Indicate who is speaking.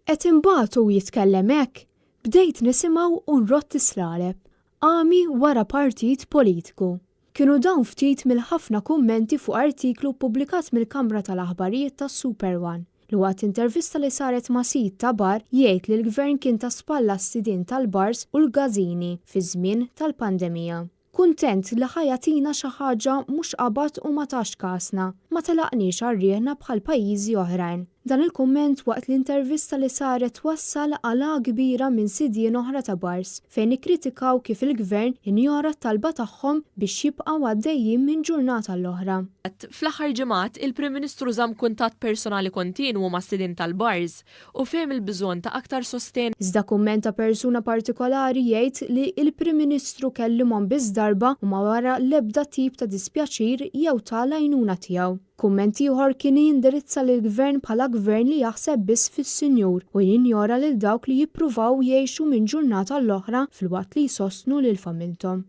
Speaker 1: Qed imbagħtu jitkellem hekk, bdejt nisimgħu u nrott tislaleb. Għami wara partit politiku. Kienu dawn ftit mill-ħafna kummenti fuq artiklu ppubblikat mill-Kamra tal-Aħbarijiet tas-Super One li waqt intervista li saret ma' sit ta' bar jgħid li l-Gvern kien ta' spalla s-sidien tal-bars u l-gażini fi żmien tal-pandemija. Kuntent li ħajatina xi ħaġa mhux qabad u ma tax kasna, ma telaqniex għarrieħna bħal pajjiżi oħrajn. Dan il-kumment waqt l-intervista li saret wassal għala kbira minn sidien oħra ta' bars fejn ikkritikaw kif il-Gvern injora t-talba tagħhom biex jibqgħu għaddejjin minn ġurnata l-oħra.
Speaker 2: Fl-aħħar ġimgħat il-Prim Ministru żamm kuntatt personali kontinwu ma' sidien tal-bars u fehem il-bżonn ta' aktar sosten.
Speaker 1: Iżda kumment ta' persuna partikolari jgħid li il-Prim Ministru kellimhom biss darba u ma wara l-ebda tip ta' dispjaċir jew tal-għajnuna tiegħu. Kumment ieħor kien jindirizza lill-Gvern bħala Gvern li jaħseb biss fis-Sinjur u jinjora lil dawk li jippruvaw jgħixu minn ġurnata l-oħra filwaqt li jsostnu lil familthom.